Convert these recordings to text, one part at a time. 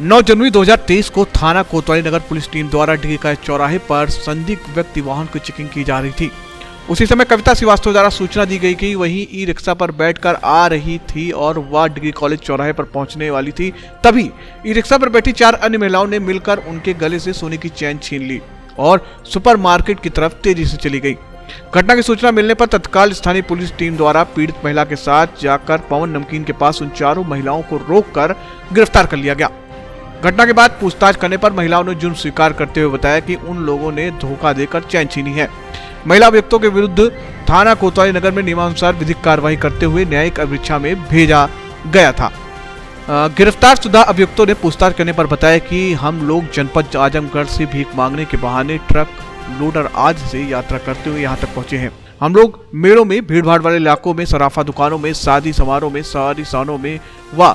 9 जनवरी 2023 को थाना कोतवाली नगर पुलिस टीम द्वारा डीके चौराहे पर संदिग्ध व्यक्ति वाहन की चेकिंग की जा रही थी। उसी समय कविता श्रीवास्तव द्वारा सूचना दी गई कि वही ई रिक्शा पर बैठकर आ रही थी और वह डिग्री कॉलेज चौराहे पर पहुंचने वाली थी। तभी ई रिक्शा पर बैठी 4 अन्य महिलाओं ने मिलकर उनके गले से सोने की चेन छीन ली और सुपरमार्केट की तरफ तेजी से चली गई। घटना की सूचना मिलने पर तत्काल स्थानीय पुलिस टीम द्वारा पीड़ित महिला के साथ जाकर पवन नमकीन के पास उन चारों महिलाओं को रोककर गिरफ्तार कर लिया गया। घटना के बाद पूछताछ करने पर महिलाओं ने जुर्म स्वीकार करते हुए बताया कि उन लोगों ने धोखा देकर चैन छीनी है। महिला अभियुक्तों के विरुद्ध थाना कोतवाली नगर में नियमानुसार विधिक कार्रवाई करते हुए न्यायिक अभिरक्षा में भेजा गया था। गिरफ्तार शुदा अभियुक्तों ने पूछताछ करने पर बताया कि हम लोग जनपद आजमगढ़ से भीख मांगने के बहाने ट्रक लोडर आज से यात्रा करते हुए यहाँ तक पहुँचे हैं। हम लोग मेलों में, भीड़ भाड़ वाले इलाकों में, सराफा दुकानों में, शादी समारोह में, सवारी स्थानों में व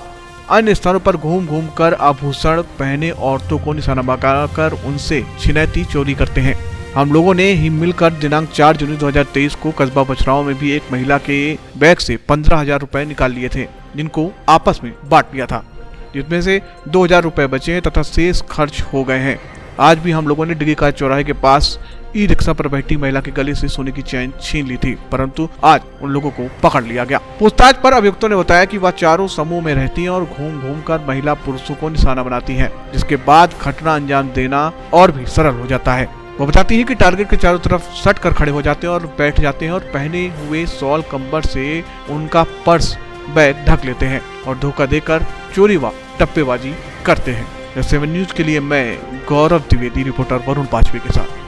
अन्य स्थानों पर घूम घूम कर आभूषण पहने औरतों को निशाना बनाकर उनसे छिनैती चोरी करते हैं। हम लोगों ने ही मिलकर दिनांक 4 जनवरी 2023 को कस्बा बछराव में भी एक महिला के बैग से 15,000 रुपए निकाल लिए थे, जिनको आपस में बांट लिया था, जिसमें से 2,000 रुपए बचे तथा शेष खर्च हो गए हैं। आज भी हम लोगों ने डिग्री चौराहे के पास ई रिक्शा पर बैठी महिला के गले से सोने की चेन छीन ली थी, परंतु आज उन लोगों को पकड़ लिया गया। पूछताछ पर अभियुक्तों ने बताया कि वह चारों समूह में रहती हैं और घूम घूम कर महिला पुरुषों को निशाना बनाती हैं, जिसके बाद घटना अंजाम देना और भी सरल हो जाता है। वो बताती है कि टारगेट के चारों तरफ सट कर खड़े हो जाते हैं और बैठ जाते हैं और पहने हुए शॉल कंबल से उनका पर्स बैग ढक लेते हैं और धोखा देकर चोरी व टप्पेबाजी करते हैं। 7 न्यूज के लिए मैं गौरव द्विवेदी, रिपोर्टर वरुण पाचवे के साथ।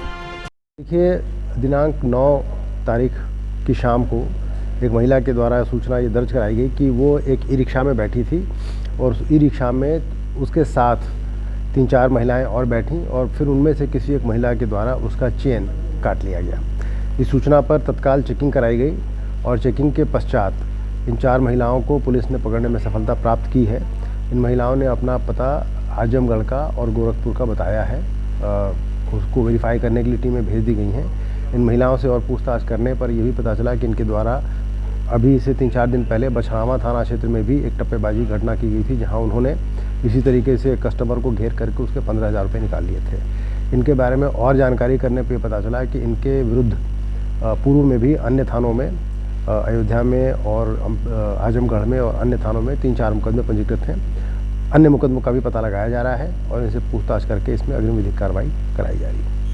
देखिए, दिनांक 9 तारीख की शाम को एक महिला के द्वारा सूचना ये दर्ज कराई गई कि वो एक ई रिक्शा में बैठी थी और ई रिक्शा में उसके साथ 3-4 महिलाएं और बैठीं और फिर उनमें से किसी एक महिला के द्वारा उसका चेन काट लिया गया। इस सूचना पर तत्काल चेकिंग कराई गई और चेकिंग के पश्चात इन 4 महिलाओं को पुलिस ने पकड़ने में सफलता प्राप्त की है। इन महिलाओं ने अपना पता आजमगढ़ का और गोरखपुर का बताया है। उसको वेरीफाई करने के लिए टीमें भेज दी गई हैं। इन महिलाओं से और पूछताछ करने पर यह भी पता चला कि इनके द्वारा अभी से 3-4 दिन पहले बछरावा थाना क्षेत्र में भी एक टप्पेबाजी घटना की गई थी, जहां उन्होंने इसी तरीके से कस्टमर को घेर करके उसके 15,000 रुपये निकाल लिए थे। इनके बारे में और जानकारी करने पर पता चला कि इनके विरुद्ध पूर्व में भी अन्य थानों में, अयोध्या में और आजमगढ़ में और अन्य थानों में 3-4 मुकदमे पंजीकृत हैं। अन्य मुकदमों का भी पता लगाया जा रहा है और इनसे पूछताछ करके इसमें अग्रिम विधिक कार्रवाई कराई जा रही है।